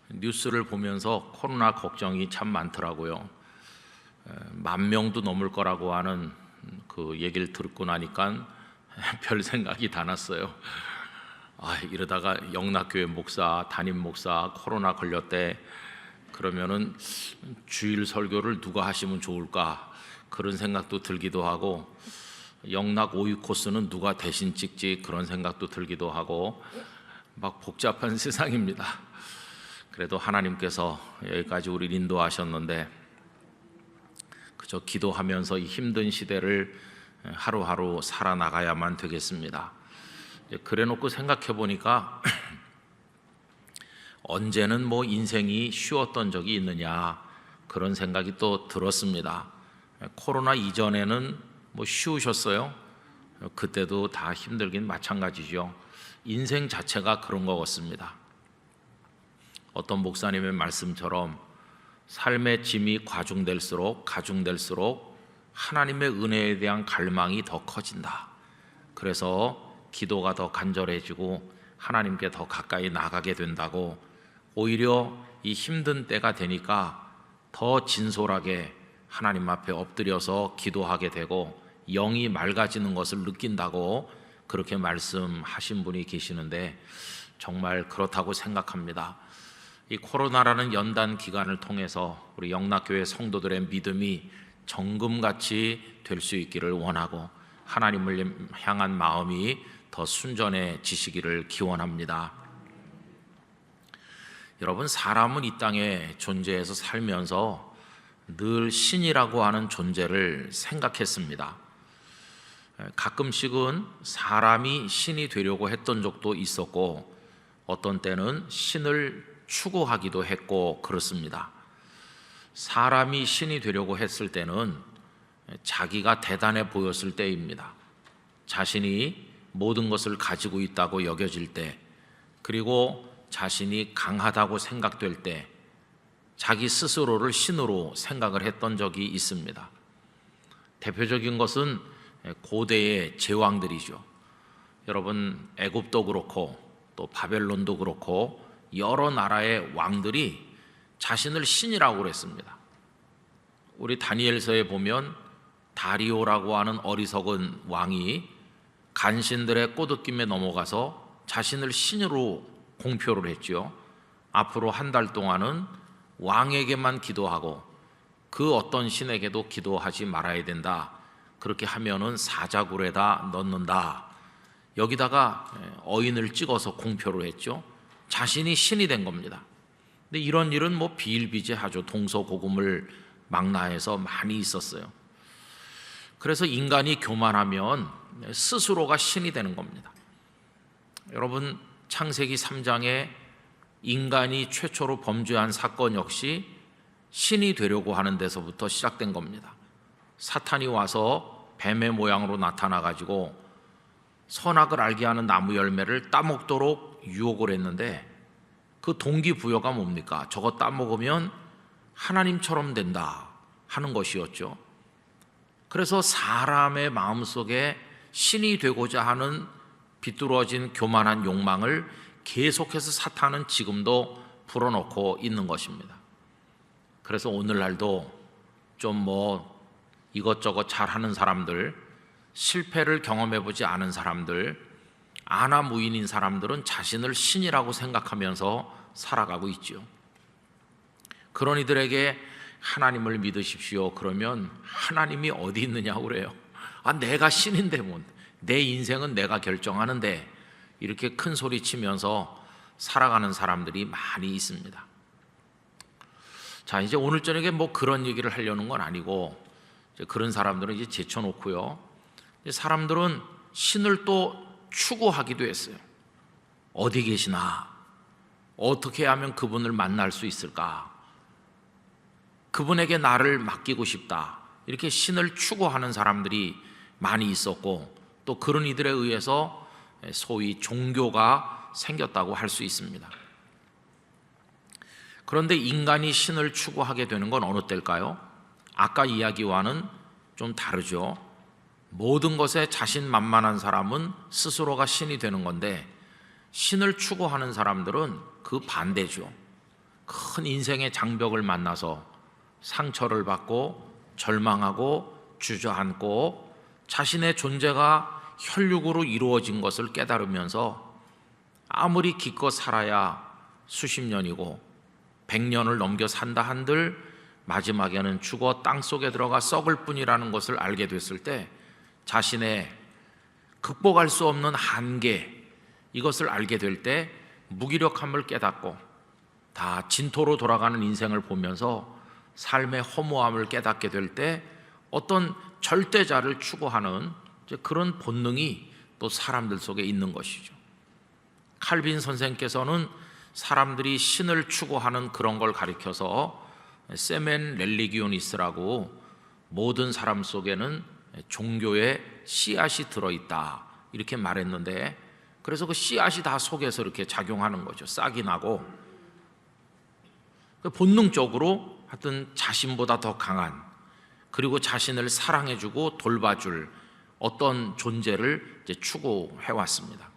뉴스를 보면서 코로나 걱정이 참 많더라고요. 10,000명도 넘을 거라고 하는 그 얘기를 듣고 나니까 별 생각이 다 났어요. 이러다가 영락교회 목사, 담임 목사 코로나 걸렸대. 그러면은 주일 설교를 누가 하시면 좋을까? 그런 생각도 들기도 하고, 영락 5위 코스는 누가 대신 찍지? 그런 생각도 들기도 하고, 막 복잡한 세상입니다. 그래도 하나님께서 여기까지 우리를 인도하셨는데, 그저 기도하면서 이 힘든 시대를 하루하루 살아나가야만 되겠습니다. 그래 놓고 생각해 보니까 언제는 뭐 인생이 쉬웠던 적이 있느냐, 그런 생각이 또 들었습니다. 코로나 이전에는 뭐 쉬우셨어요? 그때도 다 힘들긴 마찬가지죠. 인생 자체가 그런 것 같습니다. 어떤 목사님의 말씀처럼 삶의 짐이 가중될수록 하나님의 은혜에 대한 갈망이 더 커진다. 그래서 기도가 더 간절해지고 하나님께 더 가까이 나가게 된다고, 오히려 이 힘든 때가 되니까 더 진솔하게 하나님 앞에 엎드려서 기도하게 되고 영이 맑아지는 것을 느낀다고 그렇게 말씀하신 분이 계시는데, 정말 그렇다고 생각합니다. 이 코로나라는 연단 기간을 통해서 우리 영락교회 성도들의 믿음이 정금같이 될 수 있기를 원하고, 하나님을 향한 마음이 더 순전해지시기를 기원합니다. 여러분, 사람은 이 땅에 존재해서 살면서 늘 신이라고 하는 존재를 생각했습니다. 가끔씩은 사람이 신이 되려고 했던 적도 있었고, 어떤 때는 신을 추구하기도 했고 그렇습니다. 사람이 신이 되려고 했을 때는 자기가 대단해 보였을 때입니다. 자신이 모든 것을 가지고 있다고 여겨질 때, 그리고 자신이 강하다고 생각될 때 자기 스스로를 신으로 생각을 했던 적이 있습니다. 대표적인 것은 고대의 제왕들이죠. 여러분, 애굽도 그렇고 또 바벨론도 그렇고 여러 나라의 왕들이 자신을 신이라고 그랬습니다. 우리 다니엘서에 보면 다리오라고 하는 어리석은 왕이 간신들의 꼬드김에 넘어가서 자신을 신으로 공표를 했죠. 앞으로 한 달 동안은 왕에게만 기도하고 그 어떤 신에게도 기도하지 말아야 된다. 그렇게 하면은 사자굴에다 넣는다. 여기다가 어인을 찍어서 공표를 했죠. 자신이 신이 된 겁니다. 근데 이런 일은 뭐 비일비재하죠. 동서고금을 망라해서 많이 있었어요. 그래서 인간이 교만하면 스스로가 신이 되는 겁니다. 여러분, 창세기 3장에 인간이 최초로 범죄한 사건 역시 신이 되려고 하는 데서부터 시작된 겁니다. 사탄이 와서 뱀의 모양으로 나타나 가지고 선악을 알게 하는 나무 열매를 따먹도록 유혹을 했는데, 그 동기부여가 뭡니까? 저거 따먹으면 하나님처럼 된다 하는 것이었죠. 그래서 사람의 마음속에 신이 되고자 하는 비뚤어진 교만한 욕망을 계속해서 사탄은 지금도 불어넣고 있는 것입니다. 그래서 오늘날도 좀 이것저것 잘하는 사람들, 실패를 경험해보지 않은 사람들, 아나무인인 사람들은 자신을 신이라고 생각하면서 살아가고 있죠. 그런 이들에게 하나님을 믿으십시오 그러면 하나님이 어디 있느냐고 그래요. 내가 신인데 내 인생은 내가 결정하는데, 이렇게 큰 소리 치면서 살아가는 사람들이 많이 있습니다. 자, 이제 오늘 저녁에 그런 얘기를 하려는 건 아니고, 이제 그런 사람들은 이제 제쳐놓고요. 사람들은 신을 또 추구하기도 했어요. 어디 계시나? 어떻게 하면 그분을 만날 수 있을까? 그분에게 나를 맡기고 싶다. 이렇게 신을 추구하는 사람들이 많이 있었고, 또 그런 이들에 의해서 소위 종교가 생겼다고 할 수 있습니다. 그런데 인간이 신을 추구하게 되는 건 어느 때일까요? 아까 이야기와는 좀 다르죠. 모든 것에 자신만만한 사람은 스스로가 신이 되는 건데, 신을 추구하는 사람들은 그 반대죠. 큰 인생의 장벽을 만나서 상처를 받고 절망하고 주저앉고 자신의 존재가 혈육으로 이루어진 것을 깨달으면서 아무리 기껏 살아야 수십 년이고 100년을 넘겨 산다 한들 마지막에는 죽어 땅속에 들어가 썩을 뿐이라는 것을 알게 됐을 때 자신의 극복할 수 없는 한계, 이것을 알게 될 때 무기력함을 깨닫고 다 진토로 돌아가는 인생을 보면서 삶의 허무함을 깨닫게 될 때 어떤 절대자를 추구하는 그런 본능이 또 사람들 속에 있는 것이죠. 칼빈 선생께서는 사람들이 신을 추구하는 그런 걸 가리켜서 세멘 렐리기오니스라고, 모든 사람 속에는 종교의 씨앗이 들어있다 이렇게 말했는데, 그래서 그 씨앗이 다 속에서 이렇게 작용하는 거죠. 싹이 나고 본능적으로 하여튼 자신보다 더 강한, 그리고 자신을 사랑해주고 돌봐줄 어떤 존재를 이제 추구해 왔습니다.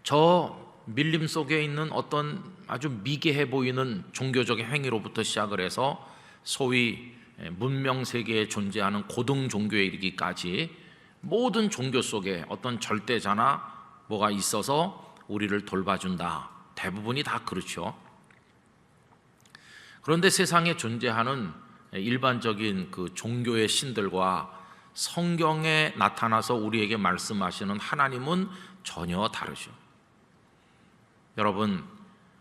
저 밀림 속에 있는 어떤 아주 미개해 보이는 종교적인 행위로부터 시작을 해서 소위 문명 세계에 존재하는 고등 종교에 이르기까지 모든 종교 속에 어떤 절대자나 뭐가 있어서 우리를 돌봐준다. 대부분이 다 그렇죠. 그런데 세상에 존재하는 일반적인 그 종교의 신들과 성경에 나타나서 우리에게 말씀하시는 하나님은 전혀 다르죠. 여러분,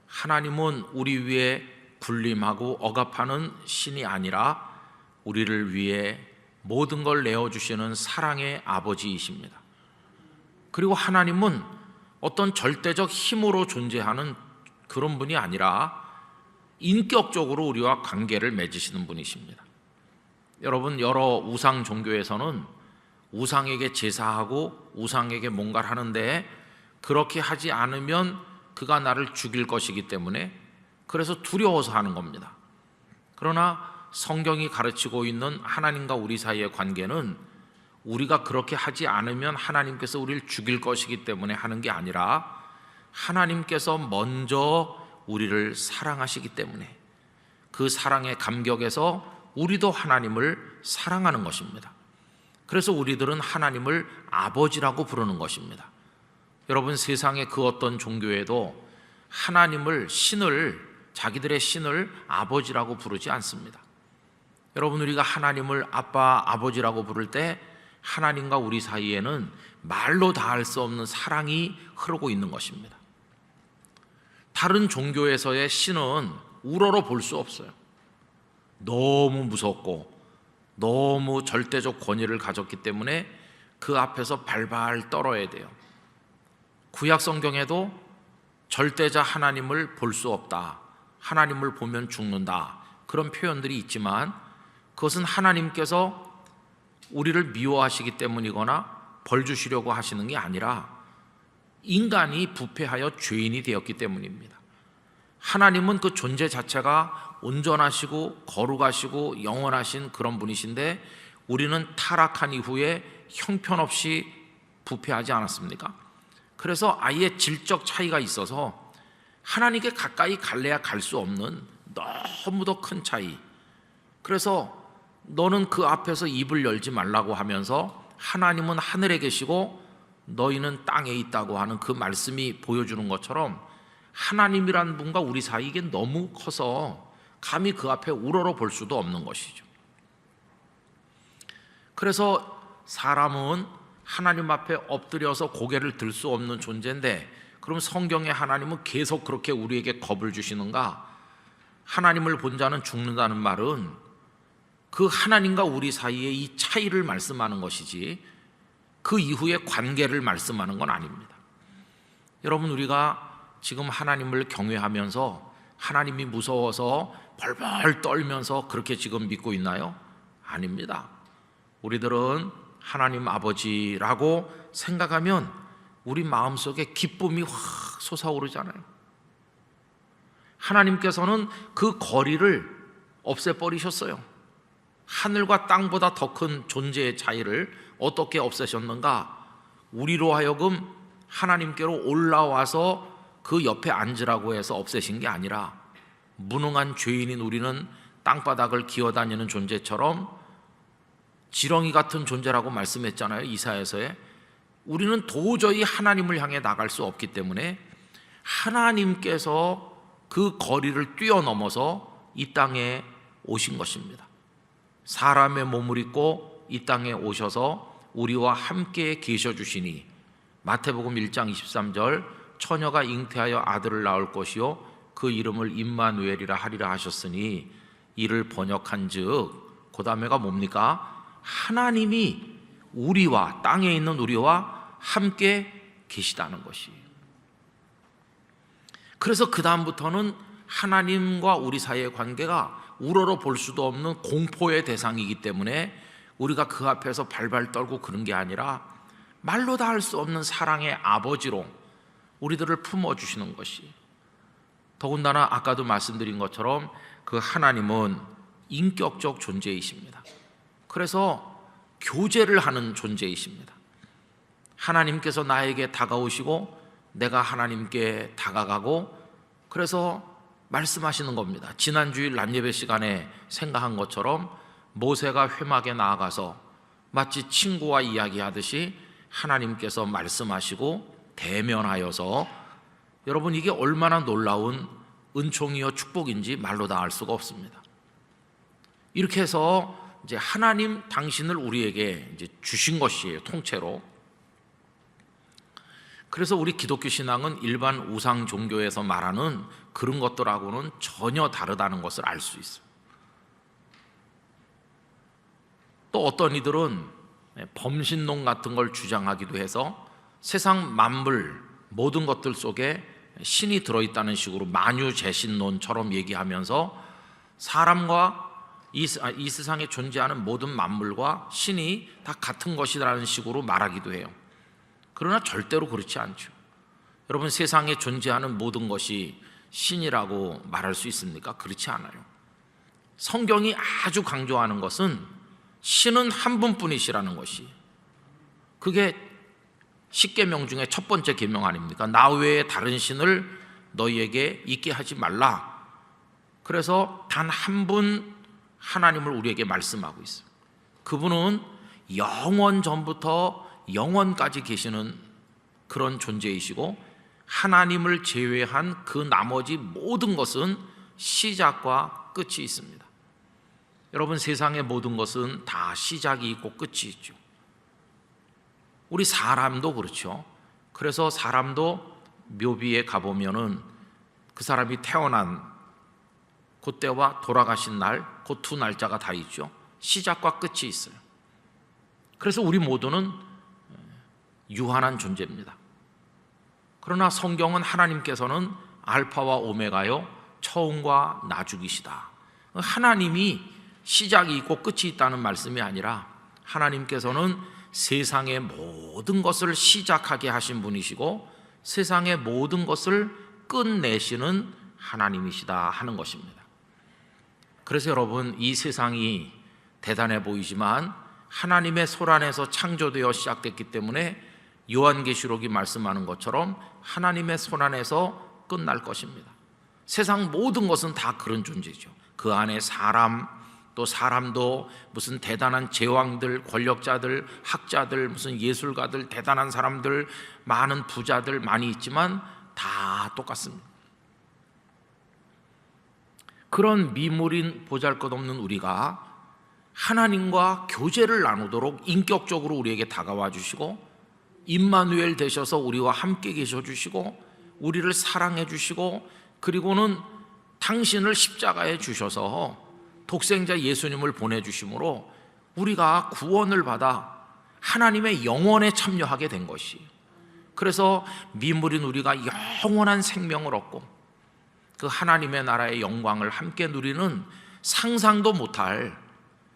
하나님은 우리 위에 군림하고 억압하는 신이 아니라 우리를 위해 모든 걸 내어주시는 사랑의 아버지이십니다. 그리고 하나님은 어떤 절대적 힘으로 존재하는 그런 분이 아니라 인격적으로 우리와 관계를 맺으시는 분이십니다. 여러분, 여러 우상 종교에서는 우상에게 제사하고 우상에게 뭔가를 하는데 그렇게 하지 않으면 그가 나를 죽일 것이기 때문에 그래서 두려워서 하는 겁니다. 그러나 성경이 가르치고 있는 하나님과 우리 사이의 관계는 우리가 그렇게 하지 않으면 하나님께서 우리를 죽일 것이기 때문에 하는 게 아니라 하나님께서 먼저 우리를 사랑하시기 때문에 그 사랑의 감격에서 우리도 하나님을 사랑하는 것입니다. 그래서 우리들은 하나님을 아버지라고 부르는 것입니다. 여러분, 세상의 그 어떤 종교에도 하나님을, 신을, 자기들의 신을 아버지라고 부르지 않습니다. 여러분, 우리가 하나님을 아빠, 아버지라고 부를 때 하나님과 우리 사이에는 말로 다할 수 없는 사랑이 흐르고 있는 것입니다. 다른 종교에서의 신은 우러러 볼 수 없어요. 너무 무섭고 너무 절대적 권위를 가졌기 때문에 그 앞에서 발발 떨어야 돼요. 구약 성경에도 절대자 하나님을 볼 수 없다, 하나님을 보면 죽는다, 그런 표현들이 있지만 그것은 하나님께서 우리를 미워하시기 때문이거나 벌 주시려고 하시는 게 아니라 인간이 부패하여 죄인이 되었기 때문입니다. 하나님은 그 존재 자체가 온전하시고 거룩하시고 영원하신 그런 분이신데 우리는 타락한 이후에 형편없이 부패하지 않았습니까? 그래서 아예 질적 차이가 있어서 하나님께 가까이 갈래야 갈 수 없는 너무도 큰 차이. 그래서 너는 그 앞에서 입을 열지 말라고 하면서 하나님은 하늘에 계시고 너희는 땅에 있다고 하는 그 말씀이 보여주는 것처럼 하나님이란 분과 우리 사이에 이게 너무 커서 감히 그 앞에 우러러 볼 수도 없는 것이죠. 그래서 사람은 하나님 앞에 엎드려서 고개를 들 수 없는 존재인데, 그럼 성경의 하나님은 계속 그렇게 우리에게 겁을 주시는가? 하나님을 본 자는 죽는다는 말은 그 하나님과 우리 사이의 이 차이를 말씀하는 것이지 그 이후의 관계를 말씀하는 건 아닙니다. 여러분, 우리가 지금 하나님을 경외하면서 하나님이 무서워서 벌벌 떨면서 그렇게 지금 믿고 있나요? 아닙니다. 우리들은 하나님 아버지라고 생각하면 우리 마음속에 기쁨이 확 솟아오르잖아요. 하나님께서는 그 거리를 없애버리셨어요. 하늘과 땅보다 더 큰 존재의 차이를 어떻게 없애셨는가? 우리로 하여금 하나님께로 올라와서 그 옆에 앉으라고 해서 없애신 게 아니라 무능한 죄인인 우리는 땅바닥을 기어다니는 존재처럼 지렁이 같은 존재라고 말씀했잖아요. 이사야서에. 우리는 도저히 하나님을 향해 나갈 수 없기 때문에 하나님께서 그 거리를 뛰어넘어서 이 땅에 오신 것입니다. 사람의 몸을 입고 이 땅에 오셔서 우리와 함께 계셔 주시니 마태복음 1장 23절 처녀가 잉태하여 아들을 낳을 것이요 그 이름을 임마누엘이라 하리라 하셨으니 이를 번역한즉 그 다음에가 뭡니까? 하나님이 우리와 땅에 있는 우리와 함께 계시다는 것이에요. 그래서 그 다음부터는 하나님과 우리 사이의 관계가 우러러 볼 수도 없는 공포의 대상이기 때문에 우리가 그 앞에서 발발 떨고 그런 게 아니라 말로 다 할 수 없는 사랑의 아버지로 우리들을 품어주시는 것이, 더군다나 아까도 말씀드린 것처럼 그 하나님은 인격적 존재이십니다. 그래서 교제를 하는 존재이십니다. 하나님께서 나에게 다가오시고 내가 하나님께 다가가고, 그래서 말씀하시는 겁니다. 지난 주일 낮예배 시간에 생각한 것처럼 모세가 회막에 나아가서 마치 친구와 이야기하듯이 하나님께서 말씀하시고 대면하여서, 여러분 이게 얼마나 놀라운 은총이요 축복인지 말로 다 알 수가 없습니다. 이렇게 해서 이제 하나님 당신을 우리에게 이제 주신 것이에요, 통째로. 그래서 우리 기독교 신앙은 일반 우상 종교에서 말하는 그런 것들하고는 전혀 다르다는 것을 알 수 있어요. 또 어떤 이들은 범신론 같은 걸 주장하기도 해서 세상 만물 모든 것들 속에 신이 들어있다는 식으로 만유재신론처럼 얘기하면서 사람과 이 세상에 존재하는 모든 만물과 신이 다 같은 것이라는 식으로 말하기도 해요. 그러나 절대로 그렇지 않죠. 여러분, 세상에 존재하는 모든 것이 신이라고 말할 수 있습니까? 그렇지 않아요. 성경이 아주 강조하는 것은 신은 한 분뿐이시라는 것이, 그게 십계명 중에 첫 번째 계명 아닙니까? 나 외에 다른 신을 너희에게 있게 하지 말라. 그래서 단 한 분 하나님을 우리에게 말씀하고 있어요. 그분은 영원 전부터 영원까지 계시는 그런 존재이시고, 하나님을 제외한 그 나머지 모든 것은 시작과 끝이 있습니다. 여러분, 세상의 모든 것은 다 시작이 있고 끝이 있죠. 우리 사람도 그렇죠. 그래서 사람도 묘비에 가보면은 그 사람이 태어난 그때와 돌아가신 날, 그 두 날짜가 다 있죠. 시작과 끝이 있어요. 그래서 우리 모두는 유한한 존재입니다. 그러나 성경은 하나님께서는 알파와 오메가요, 처음과 나중이시다. 하나님이 시작이 있고 끝이 있다는 말씀이 아니라 하나님께서는 세상의 모든 것을 시작하게 하신 분이시고 세상의 모든 것을 끝내시는 하나님이시다 하는 것입니다. 그래서 여러분, 이 세상이 대단해 보이지만 하나님의 손 안에서 창조되어 시작됐기 때문에 요한계시록이 말씀하는 것처럼 하나님의 손 안에서 끝날 것입니다. 세상 모든 것은 다 그런 존재죠. 그 안에 사람, 또 사람도 무슨 대단한 제왕들, 권력자들, 학자들, 무슨 예술가들, 대단한 사람들, 많은 부자들 많이 있지만 다 똑같습니다. 그런 미물인 보잘것없는 우리가 하나님과 교제를 나누도록 인격적으로 우리에게 다가와 주시고 임마누엘 되셔서 우리와 함께 계셔 주시고 우리를 사랑해 주시고, 그리고는 당신을 십자가에 주셔서 독생자 예수님을 보내주심으로 우리가 구원을 받아 하나님의 영원에 참여하게 된 것이에요. 그래서 미물인 우리가 영원한 생명을 얻고 그 하나님의 나라의 영광을 함께 누리는 상상도 못할,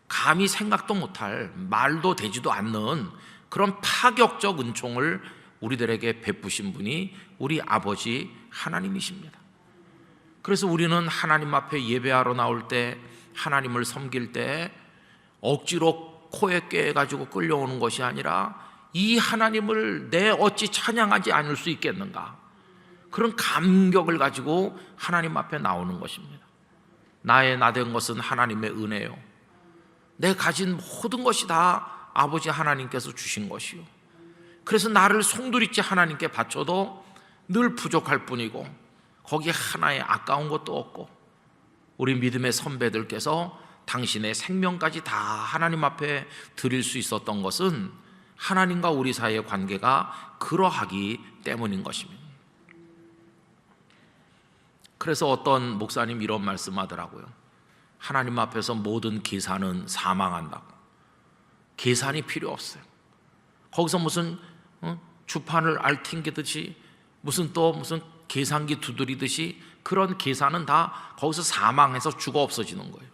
감히 생각도 못할, 말도 되지도 않는 그런 파격적 은총을 우리들에게 베푸신 분이 우리 아버지 하나님이십니다. 그래서 우리는 하나님 앞에 예배하러 나올 때, 하나님을 섬길 때 억지로 코에 꿰가지고 끌려오는 것이 아니라 이 하나님을 내 어찌 찬양하지 않을 수 있겠는가, 그런 감격을 가지고 하나님 앞에 나오는 것입니다. 나의 나 된 것은 하나님의 은혜요. 내 가진 모든 것이 다 아버지 하나님께서 주신 것이요. 그래서 나를 송두리째 하나님께 바쳐도 늘 부족할 뿐이고 거기에 하나의 아까운 것도 없고, 우리 믿음의 선배들께서 당신의 생명까지 다 하나님 앞에 드릴 수 있었던 것은 하나님과 우리 사이의 관계가 그러하기 때문인 것입니다. 그래서 어떤 목사님 이런 말씀하더라고요. 하나님 앞에서 모든 계산은 사망한다고. 계산이 필요 없어요. 거기서 무슨 주판을 알튕기듯이 무슨 계산기 두드리듯이 그런 계산은 다 거기서 사망해서 죽어 없어지는 거예요.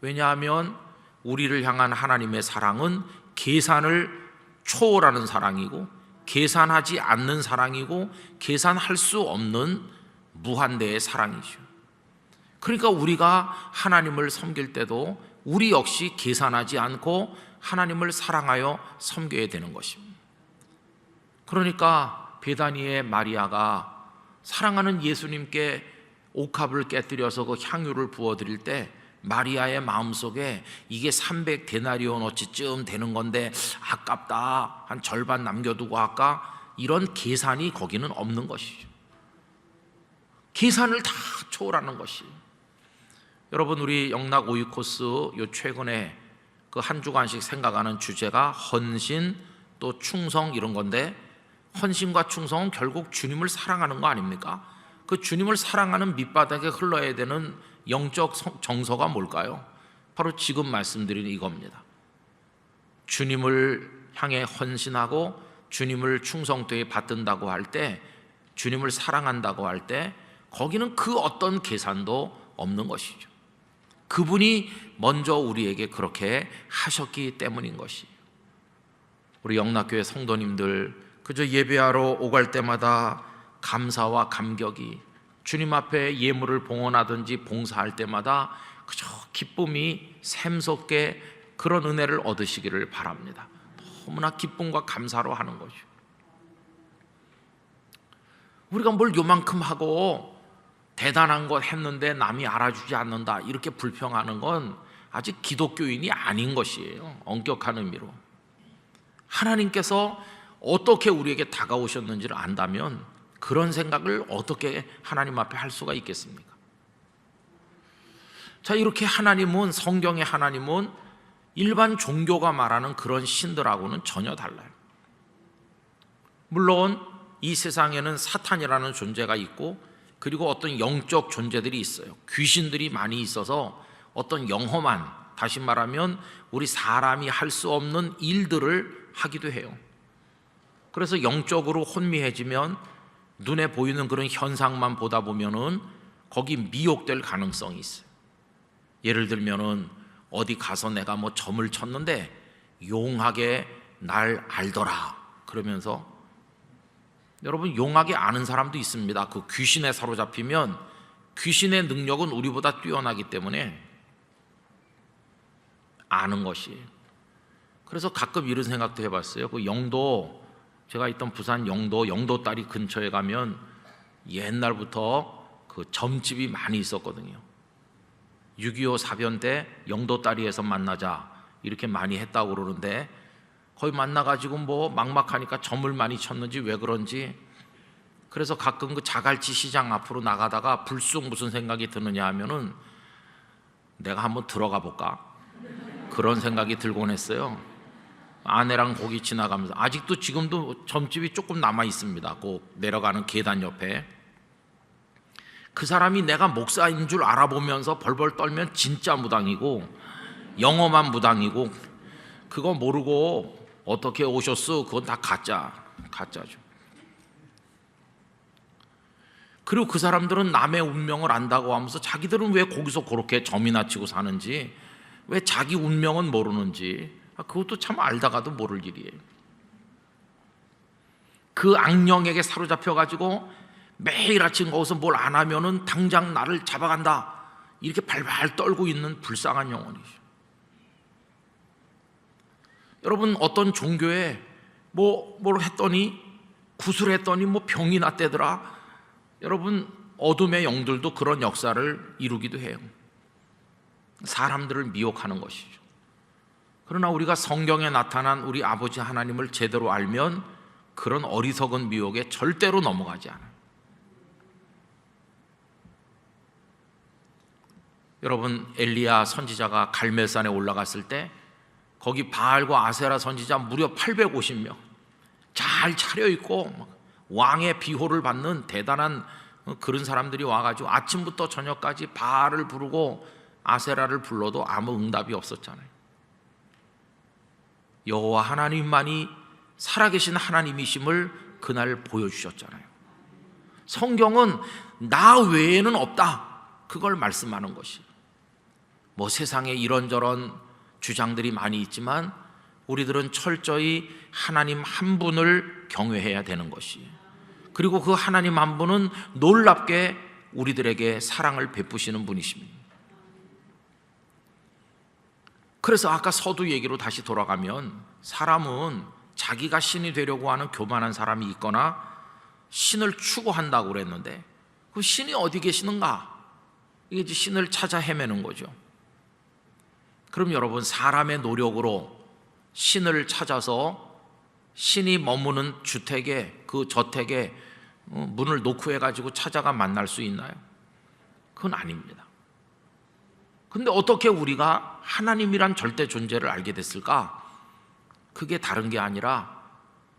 왜냐하면 우리를 향한 하나님의 사랑은 계산을 초월하는 사랑이고, 계산하지 않는 사랑이고, 계산할 수 없는 무한대의 사랑이죠. 그러니까 우리가 하나님을 섬길 때도 우리 역시 계산하지 않고 하나님을 사랑하여 섬겨야 되는 것입니다. 그러니까 베다니의 마리아가 사랑하는 예수님께 옥합을 깨뜨려서 그 향유를 부어드릴 때 마리아의 마음속에 이게 300데나리온어치쯤 되는 건데 아깝다, 한 절반 남겨두고 할까, 이런 계산이 거기는 없는 것이죠. 계산을 다 초월하는 것이. 여러분, 우리 영락 5위 코스 요 최근에 그 한 주간씩 생각하는 주제가 헌신 또 충성 이런 건데, 헌신과 충성은 결국 주님을 사랑하는 거 아닙니까? 그 주님을 사랑하는 밑바닥에 흘러야 되는 영적 정서가 뭘까요? 바로 지금 말씀드린 이겁니다. 주님을 향해 헌신하고 주님을 충성되게 받든다고 할 때, 주님을 사랑한다고 할 때 거기는 그 어떤 계산도 없는 것이죠. 그분이 먼저 우리에게 그렇게 하셨기 때문인 것이에요. 우리 영락교회 성도님들, 그저 예배하러 오갈 때마다 감사와 감격이, 주님 앞에 예물을 봉헌하든지 봉사할 때마다 그저 기쁨이 샘솟게 그런 은혜를 얻으시기를 바랍니다. 너무나 기쁨과 감사로 하는 거죠. 우리가 뭘 요만큼 하고 대단한 것 했는데 남이 알아주지 않는다, 이렇게 불평하는 건 아직 기독교인이 아닌 것이에요. 엄격한 의미로 하나님께서 어떻게 우리에게 다가오셨는지를 안다면 그런 생각을 어떻게 하나님 앞에 할 수가 있겠습니까? 자, 이렇게 하나님은, 성경의 하나님은 일반 종교가 말하는 그런 신들하고는 전혀 달라요. 물론 이 세상에는 사탄이라는 존재가 있고, 그리고 어떤 영적 존재들이 있어요. 귀신들이 많이 있어서 어떤 영험한, 다시 말하면 우리 사람이 할 수 없는 일들을 하기도 해요. 그래서 영적으로 혼미해지면 눈에 보이는 그런 현상만 보다 보면은 거기 미혹될 가능성이 있어요. 예를 들면은 어디 가서 내가 뭐 점을 쳤는데 용하게 날 알더라 그러면서, 여러분, 용하게 아는 사람도 있습니다. 그 귀신에 사로잡히면 귀신의 능력은 우리보다 뛰어나기 때문에 아는 것이. 그래서 가끔 이런 생각도 해봤어요. 그 영도, 제가 있던 부산 영도 다리 근처에 가면 옛날부터 그 점집이 많이 있었거든요. 6.25 사변 때 영도 다리에서 만나자 이렇게 많이 했다고 그러는데, 거기 만나가지고 뭐 막막하니까 점을 많이 쳤는지 왜 그런지, 그래서 가끔 그 자갈치 시장 앞으로 나가다가 불쑥 무슨 생각이 드느냐 하면은 내가 한번 들어가 볼까, 그런 생각이 들곤 했어요. 아내랑 거기 지나가면서, 아직도 지금도 점집이 조금 남아 있습니다. 그 내려가는 계단 옆에. 그 사람이 내가 목사인 줄 알아보면서 벌벌 떨면 진짜 무당이고, 영험한 무당이고, 그거 모르고 어떻게 오셨어? 그건 다 가짜죠. 그리고 그 사람들은 남의 운명을 안다고 하면서 자기들은 왜 거기서 그렇게 점이나 치고 사는지, 왜 자기 운명은 모르는지, 그것도 참 알다가도 모를 일이에요. 그 악령에게 사로잡혀가지고 매일 아침 거기서 뭘 안 하면은 당장 나를 잡아간다, 이렇게 발발 떨고 있는 불쌍한 영혼이죠. 여러분, 어떤 종교에 뭘 했더니, 구슬했더니 뭐 병이 났대더라. 여러분, 어둠의 영들도 그런 역사를 이루기도 해요. 사람들을 미혹하는 것이죠. 그러나 우리가 성경에 나타난 우리 아버지 하나님을 제대로 알면 그런 어리석은 미혹에 절대로 넘어가지 않아요. 여러분, 엘리야 선지자가 갈멜산에 올라갔을 때 거기 바알과 아세라 선지자 무려 850명 잘 차려입고 왕의 비호를 받는 대단한 그런 사람들이 와가지고 아침부터 저녁까지 바알을 부르고 아세라를 불러도 아무 응답이 없었잖아요. 여호와 하나님만이 살아계신 하나님이심을 그날 보여주셨잖아요. 성경은 나 외에는 없다, 그걸 말씀하는 것이. 뭐 세상에 이런저런 주장들이 많이 있지만 우리들은 철저히 하나님 한 분을 경외해야 되는 것이, 그리고 그 하나님 한 분은 놀랍게 우리들에게 사랑을 베푸시는 분이십니다. 그래서 아까 서두 얘기로 다시 돌아가면 사람은 자기가 신이 되려고 하는 교만한 사람이 있거나 신을 추구한다고 그랬는데 그 신이 어디 계시는가? 이게 이제 신을 찾아 헤매는 거죠. 그럼 여러분, 사람의 노력으로 신을 찾아서 신이 머무는 주택에, 그 저택에 문을 놓고 해가지고 찾아가 만날 수 있나요? 그건 아닙니다. 근데 어떻게 우리가 하나님이란 절대 존재를 알게 됐을까? 그게 다른 게 아니라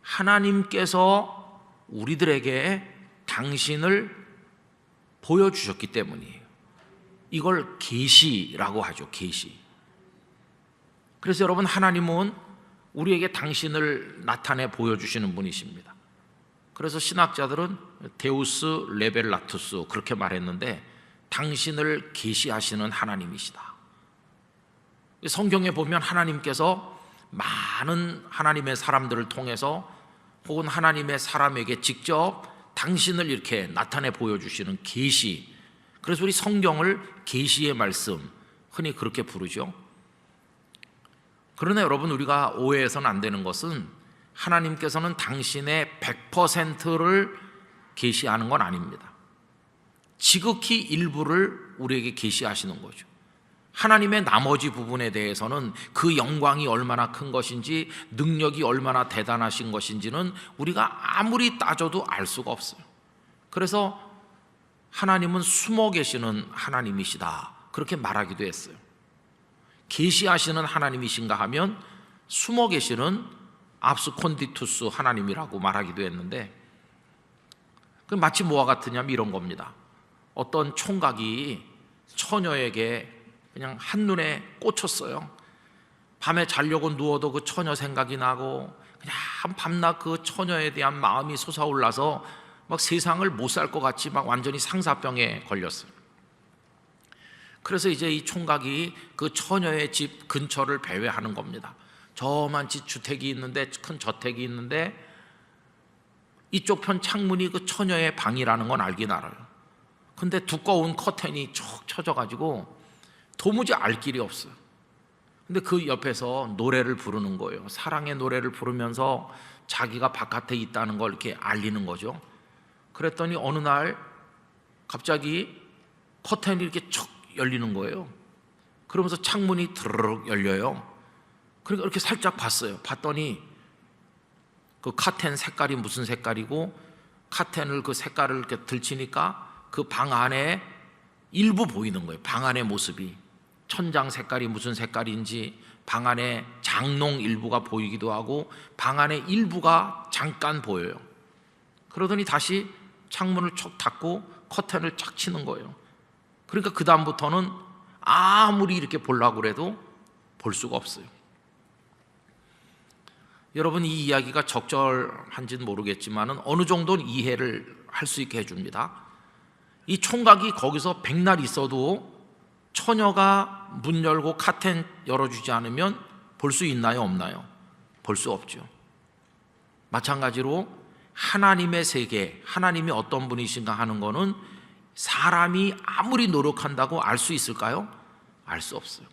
하나님께서 우리들에게 당신을 보여주셨기 때문이에요. 이걸 계시라고 하죠. 계시. 그래서 여러분, 하나님은 우리에게 당신을 나타내 보여주시는 분이십니다. 그래서 신학자들은 데우스 레벨라투스 그렇게 말했는데, 당신을 계시하시는 하나님이시다. 성경에 보면 하나님께서 많은 하나님의 사람들을 통해서 혹은 하나님의 사람에게 직접 당신을 이렇게 나타내 보여주시는 계시, 그래서 우리 성경을 계시의 말씀, 흔히 그렇게 부르죠. 그러나 여러분, 우리가 오해해서는 안 되는 것은 하나님께서는 당신의 100%를 계시하는 건 아닙니다. 지극히 일부를 우리에게 계시하시는 거죠. 하나님의 나머지 부분에 대해서는 그 영광이 얼마나 큰 것인지, 능력이 얼마나 대단하신 것인지는 우리가 아무리 따져도 알 수가 없어요. 그래서 하나님은 숨어 계시는 하나님이시다, 그렇게 말하기도 했어요. 계시하시는 하나님이신가 하면 숨어 계시는 압스콘디투스 하나님이라고 말하기도 했는데, 그 마치 뭐와 같으냐면 이런 겁니다. 어떤 총각이 처녀에게 그냥 한눈에 꽂혔어요. 밤에 자려고 누워도 그 처녀 생각이 나고 그냥 밤낮 그 처녀에 대한 마음이 솟아올라서 막 세상을 못 살 것 같이 막 완전히 상사병에 걸렸어요. 그래서 이제 이 총각이 그 처녀의 집 근처를 배회하는 겁니다. 저만치 주택이 있는데, 큰 저택이 있는데 이쪽 편 창문이 그 처녀의 방이라는 건 알긴 알아요. 근데 두꺼운 커튼이 쭉 쳐져가지고 도무지 알 길이 없어요. 근데 그 옆에서 노래를 부르는 거예요. 사랑의 노래를 부르면서 자기가 바깥에 있다는 걸 이렇게 알리는 거죠. 그랬더니 어느 날 갑자기 커튼이 이렇게 척 열리는 거예요. 그러면서 창문이 드르륵 열려요. 그러니까 이렇게 살짝 봤어요. 봤더니 그 커튼 색깔이 무슨 색깔이고, 커튼을 그 색깔을 이렇게 들치니까 그 방 안에 일부 보이는 거예요. 방 안의 모습이, 천장 색깔이 무슨 색깔인지, 방 안에 장롱 일부가 보이기도 하고 방 안에 일부가 잠깐 보여요. 그러더니 다시 창문을 촉 닫고 커튼을 착 치는 거예요. 그러니까 그 다음부터는 아무리 이렇게 보려고 해도 볼 수가 없어요. 여러분, 이 이야기가 적절한지는 모르겠지만 어느 정도는 이해를 할 수 있게 해줍니다. 이 총각이 거기서 백날 있어도 처녀가 문 열고 커튼 열어주지 않으면 볼 수 있나요, 없나요? 볼 수 없죠. 마찬가지로 하나님의 세계, 하나님이 어떤 분이신가 하는 거는 사람이 아무리 노력한다고 알 수 있을까요? 알 수 없어요.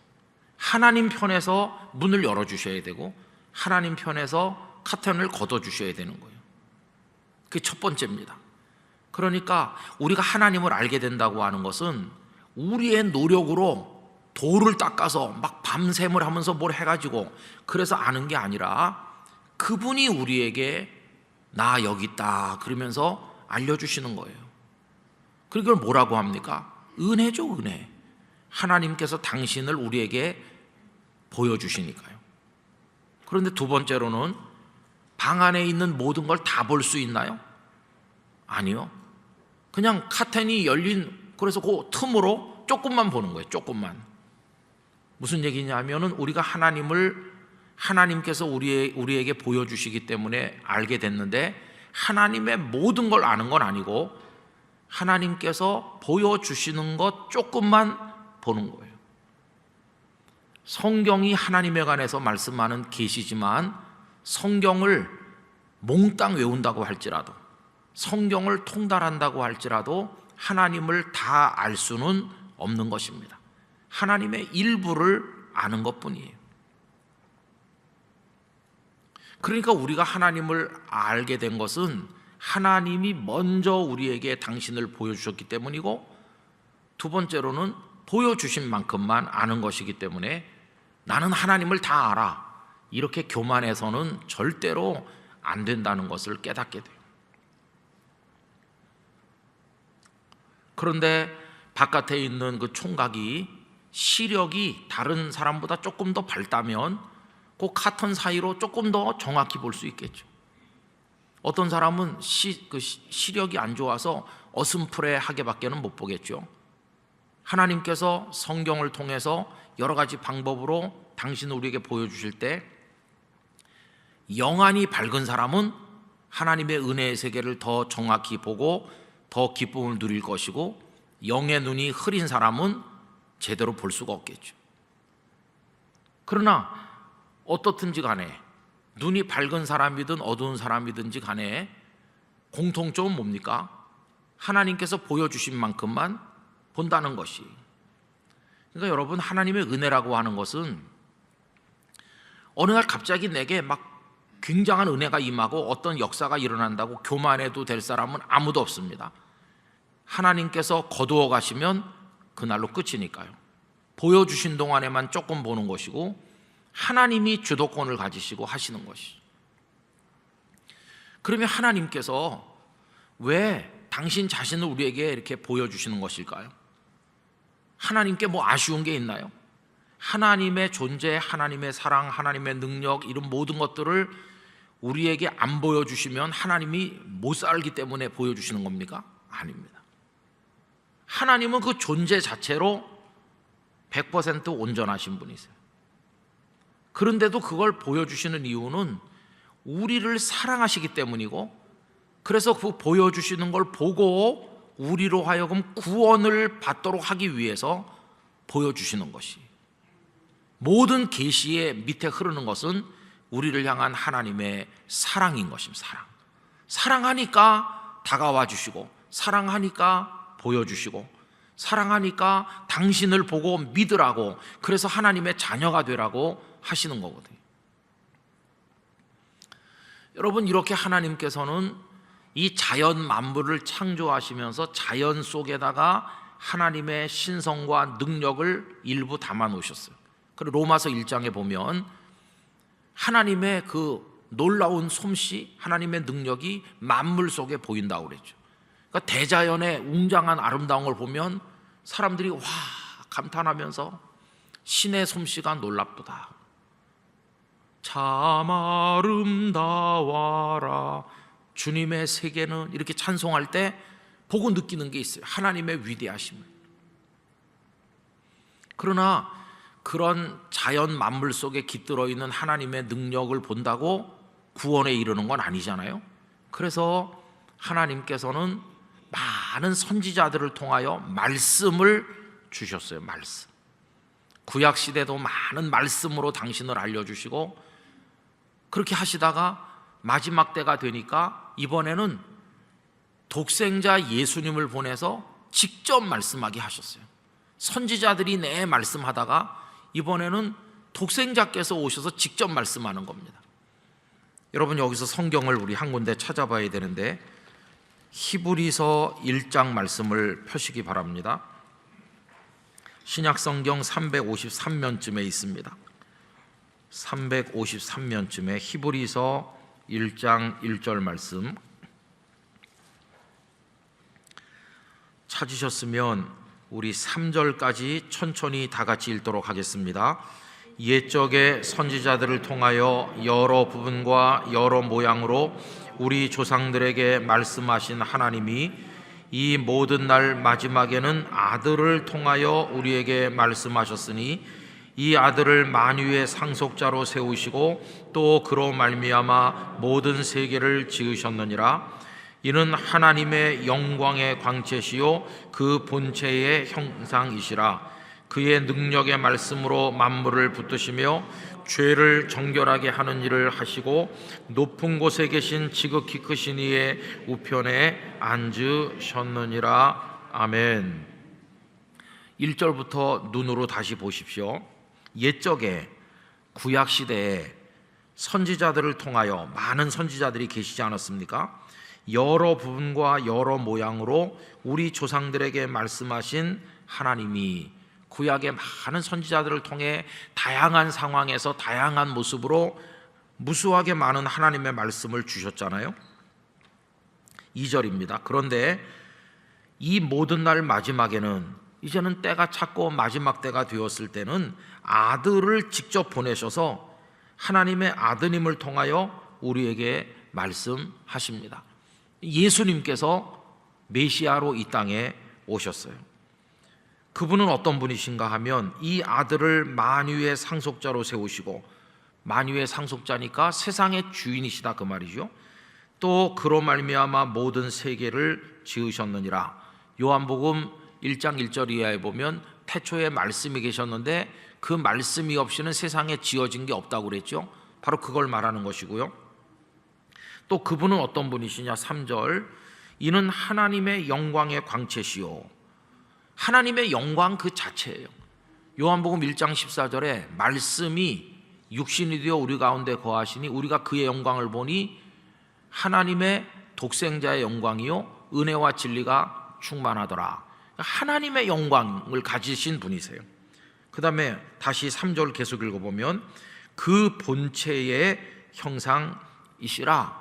하나님 편에서 문을 열어주셔야 되고 하나님 편에서 커튼을 걷어주셔야 되는 거예요. 그게 첫 번째입니다. 그러니까 우리가 하나님을 알게 된다고 하는 것은 우리의 노력으로 돌을 닦아서 막 밤샘을 하면서 뭘 해가지고 그래서 아는 게 아니라 그분이 우리에게 나 여기 있다 그러면서 알려주시는 거예요. 그걸 뭐라고 합니까? 은혜죠, 은혜. 하나님께서 당신을 우리에게 보여주시니까요. 그런데 두 번째로는 방 안에 있는 모든 걸 다 볼 수 있나요? 아니요. 그냥 카텐이 열린, 그래서 그 틈으로 조금만 보는 거예요. 조금만. 무슨 얘기냐면은 우리가 하나님께서 우리에게 보여주시기 때문에 알게 됐는데 하나님의 모든 걸 아는 건 아니고 하나님께서 보여주시는 것 조금만 보는 거예요. 성경이 하나님에 관해서 말씀하는 계시지만 성경을 몽땅 외운다고 할지라도, 성경을 통달한다고 할지라도 하나님을 다 알 수는 없는 것입니다. 하나님의 일부를 아는 것뿐이에요. 그러니까 우리가 하나님을 알게 된 것은 하나님이 먼저 우리에게 당신을 보여주셨기 때문이고, 두 번째로는 보여주신 만큼만 아는 것이기 때문에 나는 하나님을 다 알아, 이렇게 교만해서는 절대로 안 된다는 것을 깨닫게 돼요. 그런데 바깥에 있는 그 총각이 시력이 다른 사람보다 조금 더 밝다면 그 카턴 사이로 조금 더 정확히 볼 수 있겠죠. 어떤 사람은 시력이 안 좋아서 어슴푸레하게 밖에는 못 보겠죠. 하나님께서 성경을 통해서 여러 가지 방법으로 당신을 우리에게 보여주실 때 영안이 밝은 사람은 하나님의 은혜의 세계를 더 정확히 보고 더 기쁨을 누릴 것이고, 영의 눈이 흐린 사람은 제대로 볼 수가 없겠죠. 그러나 어떻든지 간에 눈이 밝은 사람이든 어두운 사람이든지 간에 공통점은 뭡니까? 하나님께서 보여주신 만큼만 본다는 것이. 그러니까 여러분, 하나님의 은혜라고 하는 것은 어느 날 갑자기 내게 막 굉장한 은혜가 임하고 어떤 역사가 일어난다고 교만해도 될 사람은 아무도 없습니다. 하나님께서 거두어 가시면 그날로 끝이니까요. 보여주신 동안에만 조금 보는 것이고 하나님이 주도권을 가지시고 하시는 것이. 그러면 하나님께서 왜 당신 자신을 우리에게 이렇게 보여주시는 것일까요? 하나님께 뭐 아쉬운 게 있나요? 하나님의 존재, 하나님의 사랑, 하나님의 능력, 이런 모든 것들을 우리에게 안 보여주시면 하나님이 못 살기 때문에 보여주시는 겁니까? 아닙니다. 하나님은 그 존재 자체로 100% 온전하신 분이세요. 그런데도 그걸 보여주시는 이유는 우리를 사랑하시기 때문이고, 그래서 그 보여주시는 걸 보고 우리로 하여금 구원을 받도록 하기 위해서 보여주시는 것이. 모든 계시의 밑에 흐르는 것은 우리를 향한 하나님의 사랑인 것입니다. 사랑하니까 다가와 주시고, 사랑하니까 보여주시고, 사랑하니까 당신을 보고 믿으라고, 그래서 하나님의 자녀가 되라고 하시는 거거든요. 여러분, 이렇게 하나님께서는 이 자연 만물을 창조하시면서 자연 속에다가 하나님의 신성과 능력을 일부 담아 놓으셨어요. 그리고 로마서 1장에 보면 하나님의 그 놀라운 솜씨, 하나님의 능력이 만물 속에 보인다고 그랬죠. 그러니까 대자연의 웅장한 아름다운 걸 보면 사람들이 와 감탄하면서 신의 솜씨가 놀랍도다, 참 아름다워라, 주님의 세계는, 이렇게 찬송할 때 보고 느끼는 게 있어요. 하나님의 위대하심을. 그러나 그런 자연 만물 속에 깃들어 있는 하나님의 능력을 본다고 구원에 이르는 건 아니잖아요. 그래서 하나님께서는 많은 선지자들을 통하여 말씀을 주셨어요. 말씀. 구약 시대도 많은 말씀으로 당신을 알려주시고, 그렇게 하시다가 마지막 때가 되니까 이번에는 독생자 예수님을 보내서 직접 말씀하게 하셨어요. 선지자들이 말씀하다가 이번에는 독생자께서 오셔서 직접 말씀하는 겁니다. 여러분, 여기서 성경을 우리 한 군데 찾아봐야 되는데 히브리서 1장 말씀을 펴시기 바랍니다. 신약성경 353면쯤에 있습니다. 353면쯤에 히브리서 1장 1절 말씀 찾으셨으면 우리 3절까지 천천히 다 같이 읽도록 하겠습니다. 옛적의 선지자들을 통하여 여러 부분과 여러 모양으로 우리 조상들에게 말씀하신 하나님이 이 모든 날 마지막에는 아들을 통하여 우리에게 말씀하셨으니 이 아들을 만유의 상속자로 세우시고 또 그로 말미암아 모든 세계를 지으셨느니라. 이는 하나님의 영광의 광채시요 그 본체의 형상이시라. 그의 능력의 말씀으로 만물을 붙드시며 죄를 정결하게 하는 일을 하시고 높은 곳에 계신 지극히 크신 이의 우편에 앉으셨느니라. 아멘. 1절부터 눈으로 다시 보십시오. 옛적에 구약시대에 선지자들을 통하여 많은 선지자들이 계시지 않았습니까? 여러 부분과 여러 모양으로 우리 조상들에게 말씀하신 하나님이 구약의 많은 선지자들을 통해 다양한 상황에서 다양한 모습으로 무수하게 많은 하나님의 말씀을 주셨잖아요. 2절입니다. 그런데 이 모든 날 마지막에는 이제는 때가 찼고 마지막 때가 되었을 때는 아들을 직접 보내셔서 하나님의 아드님을 통하여 우리에게 말씀하십니다. 예수님께서 메시아로 이 땅에 오셨어요. 그분은 어떤 분이신가 하면 이 아들을 만유의 상속자로 세우시고, 만유의 상속자니까 세상의 주인이시다 그 말이죠. 또 그로 말미암아 모든 세계를 지으셨느니라. 요한복음 1장 1절 이하에 보면 태초에 말씀이 계셨는데 그 말씀이 없이는 세상에 지어진 게 없다고 그랬죠. 바로 그걸 말하는 것이고요. 또 그분은 어떤 분이시냐. 3절, 이는 하나님의 영광의 광채시요. 하나님의 영광 그 자체예요. 요한복음 1장 14절에 말씀이 육신이 되어 우리 가운데 거하시니 우리가 그의 영광을 보니 하나님의 독생자의 영광이요 은혜와 진리가 충만하더라. 하나님의 영광을 가지신 분이세요. 그 다음에 다시 3절 계속 읽어보면 그 본체의 형상이시라.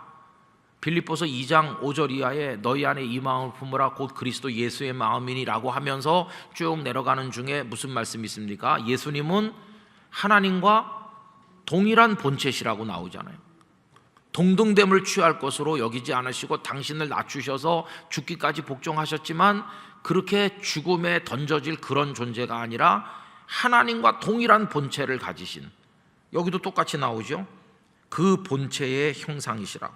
빌립보서 2장 5절 이하에 너희 안에 이 마음을 품으라 곧 그리스도 예수의 마음이니라고 하면서 쭉 내려가는 중에 무슨 말씀이 있습니까? 예수님은 하나님과 동일한 본체시라고 나오잖아요. 동등됨을 취할 것으로 여기지 않으시고 당신을 낮추셔서 죽기까지 복종하셨지만 그렇게 죽음에 던져질 그런 존재가 아니라 하나님과 동일한 본체를 가지신, 여기도 똑같이 나오죠. 그 본체의 형상이시라.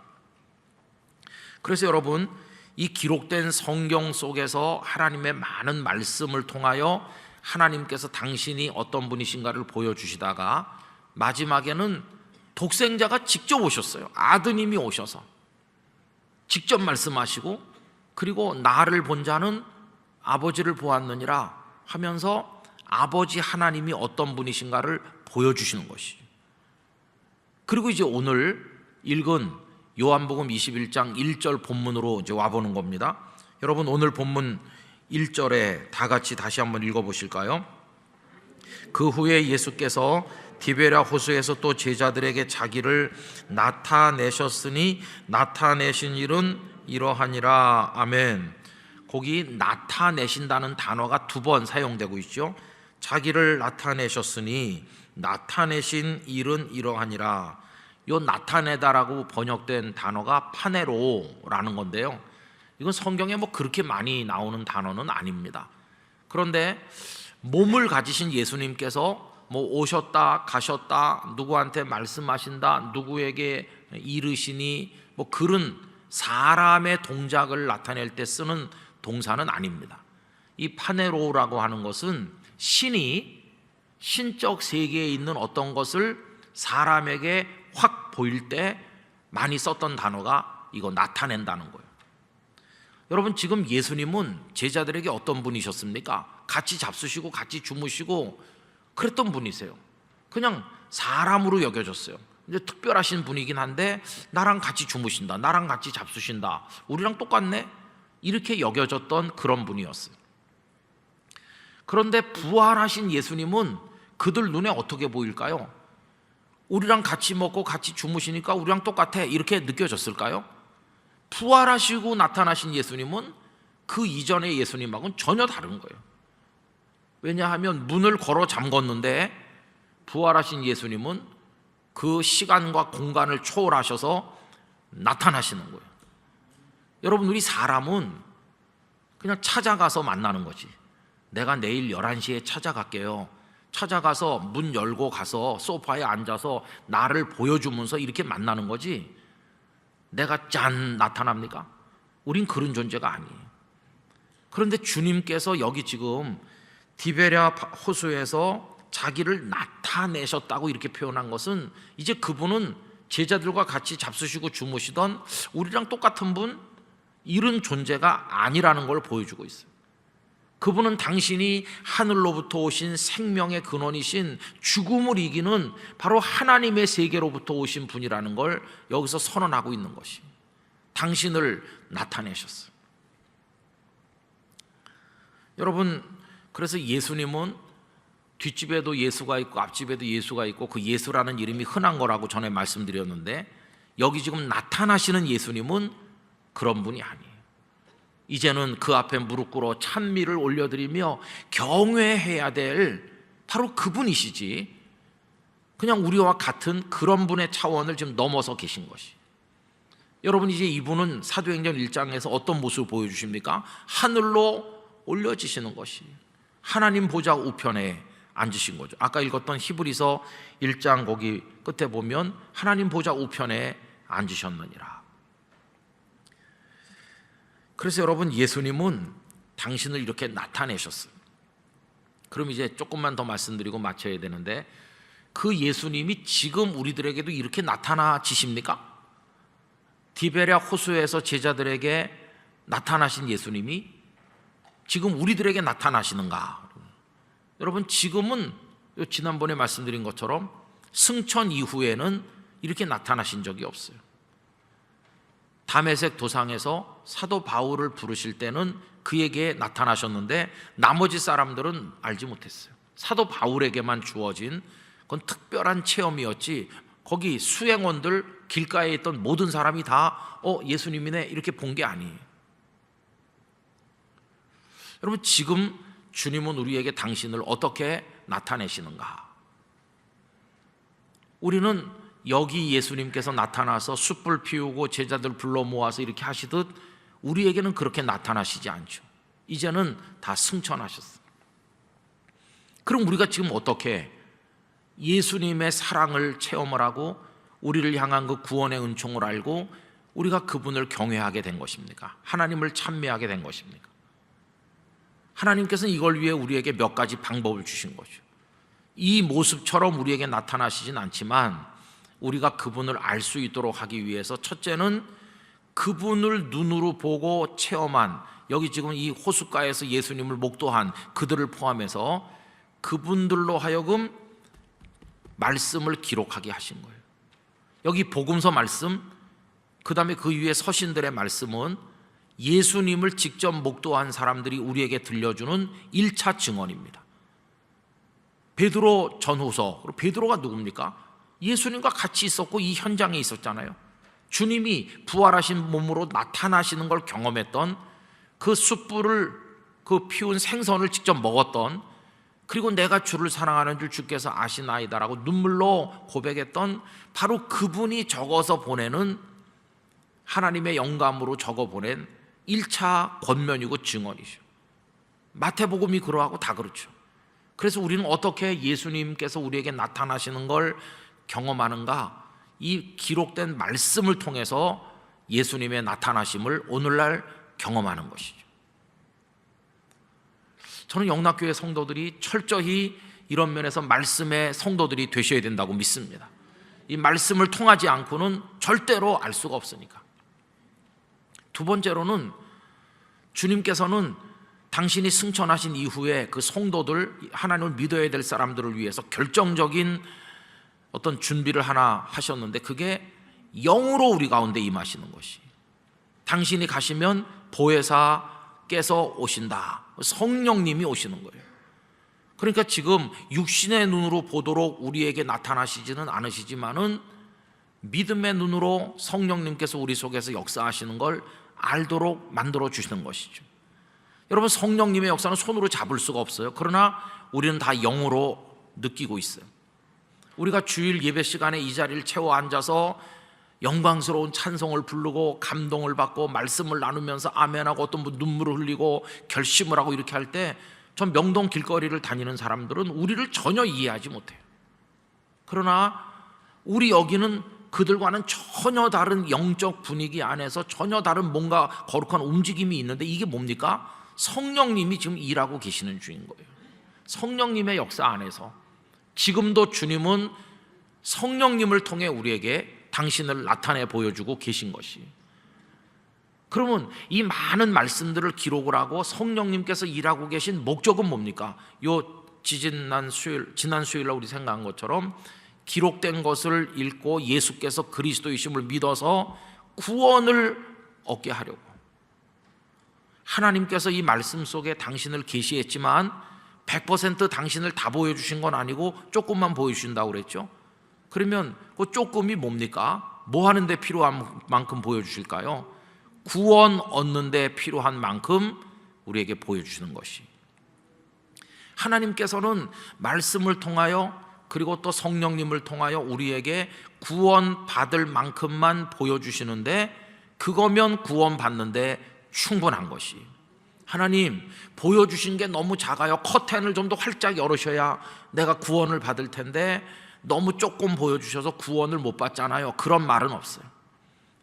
그래서 여러분, 이 기록된 성경 속에서 하나님의 많은 말씀을 통하여 하나님께서 당신이 어떤 분이신가를 보여주시다가 마지막에는 독생자가 직접 오셨어요. 아드님이 오셔서 직접 말씀하시고, 그리고 나를 본 자는 아버지를 보았느니라 하면서 아버지 하나님이 어떤 분이신가를 보여주시는 것이죠. 그리고 이제 오늘 읽은 요한복음 21장 1절 본문으로 이제 와보는 겁니다. 여러분, 오늘 본문 1절에 다 같이 다시 한번 읽어보실까요? 그 후에 예수께서 디베랴 호수에서 또 제자들에게 자기를 나타내셨으니 나타내신 일은 이러하니라. 아멘. 거기 나타내신다는 단어가 2번 사용되고 있죠. 자기를 나타내셨으니 나타내신 일은 이러하니라. 요 나타내다라고 번역된 단어가 파네로라는 건데요, 이건 성경에 뭐 그렇게 많이 나오는 단어는 아닙니다. 그런데 몸을 가지신 예수님께서 뭐 오셨다 가셨다 누구한테 말씀하신다 누구에게 이르시니 뭐 그런 사람의 동작을 나타낼 때 쓰는 동사는 아닙니다. 이 파네로라고 하는 것은 신이 신적 세계에 있는 어떤 것을 사람에게 확 보일 때 많이 썼던 단어가 이거 나타낸다는 거예요. 여러분, 지금 예수님은 제자들에게 어떤 분이셨습니까? 같이 잡수시고 같이 주무시고 그랬던 분이세요. 그냥 사람으로 여겨졌어요. 이제 특별하신 분이긴 한데 나랑 같이 주무신다, 나랑 같이 잡수신다, 우리랑 똑같네, 이렇게 여겨졌던 그런 분이었어요. 그런데 부활하신 예수님은 그들 눈에 어떻게 보일까요? 우리랑 같이 먹고 같이 주무시니까 우리랑 똑같아 이렇게 느껴졌을까요? 부활하시고 나타나신 예수님은 그 이전의 예수님하고는 전혀 다른 거예요. 왜냐하면 문을 걸어 잠궜는데 부활하신 예수님은 그 시간과 공간을 초월하셔서 나타나시는 거예요. 여러분, 우리 사람은 그냥 찾아가서 만나는 거지. 내가 내일 11시에 찾아갈게요. 찾아가서 문 열고 가서 소파에 앉아서 나를 보여주면서 이렇게 만나는 거지, 내가 짠 나타납니까? 우린 그런 존재가 아니에요. 그런데 주님께서 여기 지금 디베랴 호수에서 자기를 나타내셨다고 이렇게 표현한 것은, 이제 그분은 제자들과 같이 잡수시고 주무시던 우리랑 똑같은 분, 이런 존재가 아니라는 걸 보여주고 있어요. 그분은 당신이 하늘로부터 오신 생명의 근원이신, 죽음을 이기는 바로 하나님의 세계로부터 오신 분이라는 걸 여기서 선언하고 있는 것이, 당신을 나타내셨어요. 여러분, 그래서 예수님은 뒷집에도 예수가 있고 앞집에도 예수가 있고, 그 예수라는 이름이 흔한 거라고 전에 말씀드렸는데, 여기 지금 나타나시는 예수님은 그런 분이 아니에요. 이제는 그 앞에 무릎 꿇어 찬미를 올려드리며 경외해야 될 바로 그분이시지, 그냥 우리와 같은 그런 분의 차원을 지금 넘어서 계신 것이. 여러분, 이제 이분은 사도행전 1장에서 어떤 모습을 보여주십니까? 하늘로 올려지시는 것이, 하나님 보좌 우편에 앉으신 거죠. 아까 읽었던 히브리서 1장 거기 끝에 보면 하나님 보좌 우편에 앉으셨느니라. 그래서 여러분, 예수님은 당신을 이렇게 나타내셨어요. 그럼 이제 조금만 더 말씀드리고 마쳐야 되는데, 그 예수님이 지금 우리들에게도 이렇게 나타나지십니까? 디베랴 호수에서 제자들에게 나타나신 예수님이 지금 우리들에게 나타나시는가? 여러분, 지금은 지난번에 말씀드린 것처럼 승천 이후에는 이렇게 나타나신 적이 없어요. 다메섹 도상에서 사도 바울을 부르실 때는 그에게 나타나셨는데 나머지 사람들은 알지 못했어요. 사도 바울에게만 주어진 그건 특별한 체험이었지, 거기 수행원들, 길가에 있던 모든 사람이 다 예수님이네 이렇게 본 게 아니에요. 여러분, 지금 주님은 우리에게 당신을 어떻게 나타내시는가? 우리는 여기 예수님께서 나타나서 숯불 피우고 제자들 불러 모아서 이렇게 하시듯 우리에게는 그렇게 나타나시지 않죠. 이제는 다 승천하셨어요. 그럼 우리가 지금 어떻게 예수님의 사랑을 체험을 하고 우리를 향한 그 구원의 은총을 알고 우리가 그분을 경외하게 된 것입니까? 하나님을 찬미하게 된 것입니까? 하나님께서는 이걸 위해 우리에게 몇 가지 방법을 주신 거죠. 이 모습처럼 우리에게 나타나시진 않지만 우리가 그분을 알 수 있도록 하기 위해서, 첫째는 그분을 눈으로 보고 체험한, 여기 지금 이 호숫가에서 예수님을 목도한 그들을 포함해서 그분들로 하여금 말씀을 기록하게 하신 거예요. 여기 복음서 말씀, 그 다음에 그 위에 서신들의 말씀은 예수님을 직접 목도한 사람들이 우리에게 들려주는 1차 증언입니다. 베드로 전후서, 그리고 베드로가 누굽니까? 예수님과 같이 있었고 이 현장에 있었잖아요. 주님이 부활하신 몸으로 나타나시는 걸 경험했던, 그 숯불을 그 피운 생선을 직접 먹었던, 그리고 내가 주를 사랑하는 줄 주께서 아시나이다라고 눈물로 고백했던 바로 그분이 적어서 보내는, 하나님의 영감으로 적어 보낸 1차 권면이고 증언이죠. 마태복음이 그러하고 다 그렇죠. 그래서 우리는 어떻게 예수님께서 우리에게 나타나시는 걸 경험하는가? 이 기록된 말씀을 통해서 예수님의 나타나심을 오늘날 경험하는 것이죠. 저는 영락교회 성도들이 철저히 이런 면에서 말씀의 성도들이 되셔야 된다고 믿습니다. 이 말씀을 통하지 않고는 절대로 알 수가 없으니까. 두 번째로는 주님께서는 당신이 승천하신 이후에 그 성도들, 하나님을 믿어야 될 사람들을 위해서 결정적인 어떤 준비를 하나 하셨는데, 그게 영으로 우리 가운데 임하시는 것이, 당신이 가시면 보혜사께서 오신다, 성령님이 오시는 거예요. 그러니까 지금 육신의 눈으로 보도록 우리에게 나타나시지는 않으시지만은 믿음의 눈으로 성령님께서 우리 속에서 역사하시는 걸 알도록 만들어 주시는 것이죠. 여러분, 성령님의 역사는 손으로 잡을 수가 없어요. 그러나 우리는 다 영으로 느끼고 있어요. 우리가 주일 예배 시간에 이 자리를 채워 앉아서 영광스러운 찬송을 부르고 감동을 받고 말씀을 나누면서 아멘하고 어떤 분 눈물을 흘리고 결심을 하고 이렇게 할 때 전 명동 길거리를 다니는 사람들은 우리를 전혀 이해하지 못해요. 그러나 우리 여기는 그들과는 전혀 다른 영적 분위기 안에서 전혀 다른 뭔가 거룩한 움직임이 있는데 이게 뭡니까? 성령님이 지금 일하고 계시는 중인 거예요. 성령님의 역사 안에서 지금도 주님은 성령님을 통해 우리에게 당신을 나타내 보여주고 계신 것이. 그러면 이 많은 말씀들을 기록을 하고 성령님께서 일하고 계신 목적은 뭡니까? 지난 수요일 날 우리 생각한 것처럼 기록된 것을 읽고 예수께서 그리스도이심을 믿어서 구원을 얻게 하려고. 하나님께서 이 말씀 속에 당신을 계시했지만 100% 당신을 다 보여주신 건 아니고 조금만 보여주신다고 그랬죠. 그러면 그 조금이 뭡니까? 뭐 하는데 필요한 만큼 보여주실까요? 구원 얻는 데 필요한 만큼 우리에게 보여주시는 것이. 하나님께서는 말씀을 통하여 그리고 또 성령님을 통하여 우리에게 구원 받을 만큼만 보여주시는데 그거면 구원 받는데 충분한 것이. 하나님, 보여주신 게 너무 작아요. 커튼을 좀 더 활짝 열으셔야 내가 구원을 받을 텐데 너무 조금 보여주셔서 구원을 못 받잖아요. 그런 말은 없어요.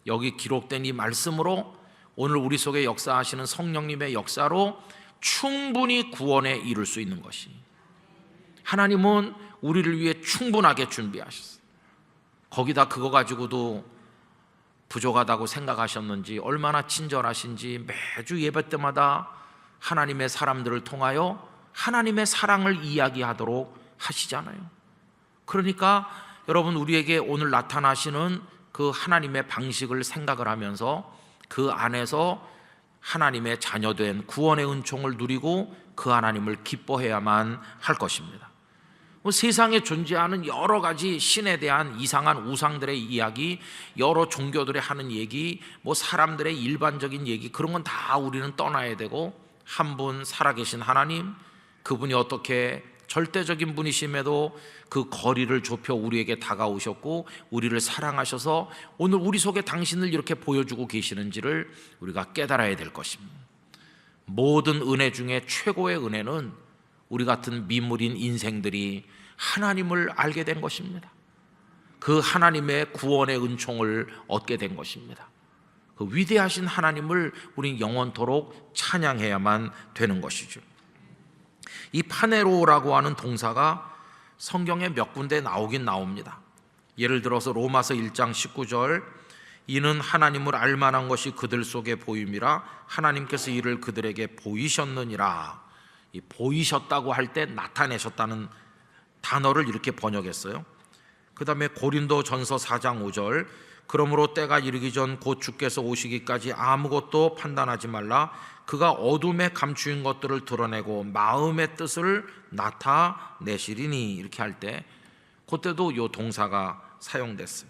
여기 기록된 이 말씀으로 오늘 우리 속에 역사하시는 성령님의 역사로 충분히 구원에 이룰 수 있는 것이. 하나님은 우리를 위해 충분하게 준비하셨어요. 거기다 그거 가지고도 부족하다고 생각하셨는지 얼마나 친절하신지 매주 예배 때마다 하나님의 사람들을 통하여 하나님의 사랑을 이야기하도록 하시잖아요. 그러니까 여러분, 우리에게 오늘 나타나시는 그 하나님의 방식을 생각을 하면서 그 안에서 하나님의 자녀된 구원의 은총을 누리고 그 하나님을 기뻐해야만 할 것입니다. 세상에 존재하는 여러 가지 신에 대한 이상한 우상들의 이야기, 여러 종교들이 하는 얘기, 사람들의 일반적인 얘기, 그런 건 다 우리는 떠나야 되고 한 분 살아계신 하나님, 그분이 어떻게 절대적인 분이심에도 그 거리를 좁혀 우리에게 다가오셨고 우리를 사랑하셔서 오늘 우리 속에 당신을 이렇게 보여주고 계시는지를 우리가 깨달아야 될 것입니다. 모든 은혜 중에 최고의 은혜는 우리 같은 미물인 인생들이 하나님을 알게 된 것입니다. 그 하나님의 구원의 은총을 얻게 된 것입니다. 그 위대하신 하나님을 우린 영원토록 찬양해야만 되는 것이죠. 이 파네로라고 하는 동사가 성경에 몇 군데 나오긴 나옵니다. 예를 들어서 로마서 1장 19절, 이는 하나님을 알만한 것이 그들 속에 보임이라 하나님께서 이를 그들에게 보이셨느니라. 이 보이셨다고 할 때 나타내셨다는 단어를 이렇게 번역했어요. 그 다음에 고린도전서 4장 5절, 그러므로 때가 이르기 전 곧 주께서 오시기까지 아무것도 판단하지 말라. 그가 어둠에 감추인 것들을 드러내고 마음의 뜻을 나타내시리니. 이렇게 할 때 그때도 이 동사가 사용됐어요.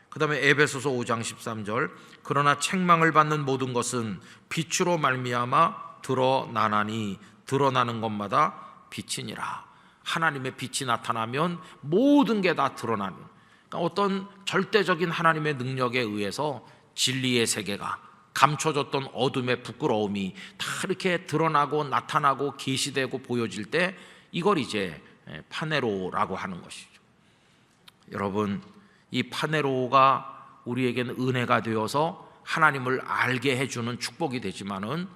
그 다음에 에베소서 5장 13절, 그러나 책망을 받는 모든 것은 빛으로 말미암아 드러나나니 드러나는 것마다 빛이니라. 하나님의 빛이 나타나면 모든 게 다 드러나는, 그러니까 어떤 절대적인 하나님의 능력에 의해서 진리의 세계가, 감춰졌던 어둠의 부끄러움이 다 이렇게 드러나고 나타나고 계시되고 보여질 때 이걸 이제 파네로라고 하는 것이죠. 여러분, 이 파네로가 우리에게는 은혜가 되어서 하나님을 알게 해주는 축복이 되지만은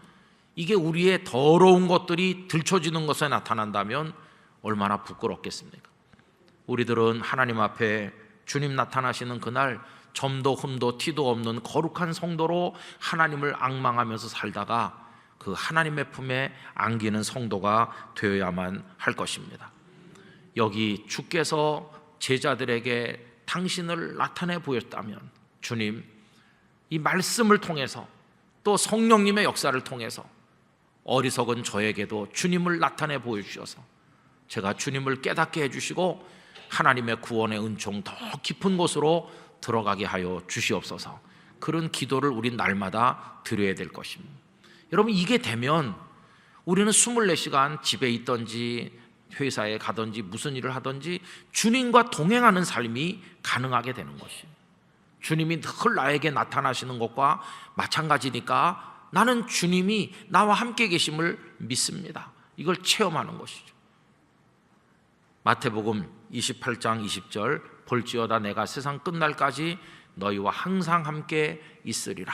이게 우리의 더러운 것들이 들춰지는 것에 나타난다면 얼마나 부끄럽겠습니까? 우리들은 하나님 앞에 주님 나타나시는 그날 점도 흠도 티도 없는 거룩한 성도로 하나님을 앙망하면서 살다가 그 하나님의 품에 안기는 성도가 되어야만 할 것입니다. 여기 주께서 제자들에게 당신을 나타내 보였다면 주님, 이 말씀을 통해서 또 성령님의 역사를 통해서 어리석은 저에게도 주님을 나타내 보여주셔서 제가 주님을 깨닫게 해주시고 하나님의 구원의 은총 더 깊은 곳으로 들어가게 하여 주시옵소서. 그런 기도를 우린 날마다 드려야 될 것입니다. 여러분, 이게 되면 우리는 24시간 집에 있든지 회사에 가든지 무슨 일을 하든지 주님과 동행하는 삶이 가능하게 되는 것이에요. 주님이 늘 나에게 나타나시는 것과 마찬가지니까 나는 주님이 나와 함께 계심을 믿습니다. 이걸 체험하는 것이죠. 마태복음 28장 20절, 볼지어다 내가 세상 끝날까지 너희와 항상 함께 있으리라.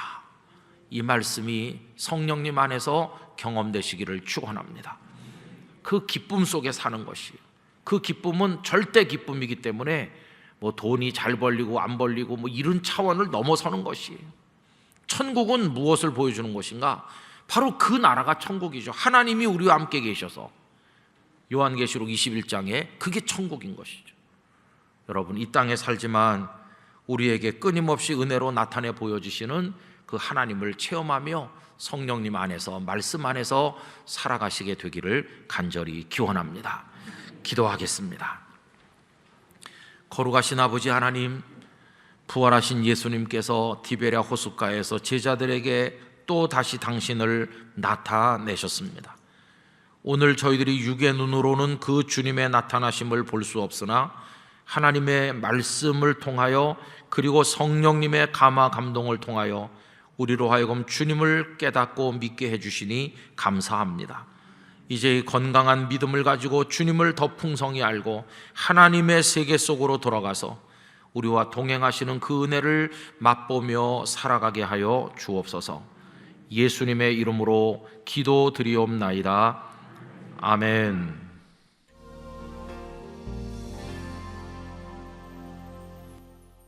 이 말씀이 성령님 안에서 경험되시기를 축원합니다. 그 기쁨 속에 사는 것이에요. 그 기쁨은 절대 기쁨이기 때문에 뭐 돈이 잘 벌리고 안 벌리고 뭐 이런 차원을 넘어서는 것이에요. 천국은 무엇을 보여주는 것인가? 바로 그 나라가 천국이죠. 하나님이 우리와 함께 계셔서 요한계시록 21장에 그게 천국인 것이죠. 여러분, 이 땅에 살지만 우리에게 끊임없이 은혜로 나타내 보여주시는 그 하나님을 체험하며 성령님 안에서, 말씀 안에서 살아가시게 되기를 간절히 기원합니다. 기도하겠습니다. 거룩하신 아버지 하나님, 부활하신 예수님께서 디베랴 호숫가에서 제자들에게 또 다시 당신을 나타내셨습니다. 오늘 저희들이 육의 눈으로는 그 주님의 나타나심을 볼 수 없으나 하나님의 말씀을 통하여 그리고 성령님의 감화 감동을 통하여 우리로 하여금 주님을 깨닫고 믿게 해주시니 감사합니다. 이제 건강한 믿음을 가지고 주님을 더 풍성히 알고 하나님의 세계 속으로 돌아가서 우리와 동행하시는 그 은혜를 맛보며 살아가게 하여 주옵소서. 예수님의 이름으로 기도드리옵나이다. 아멘.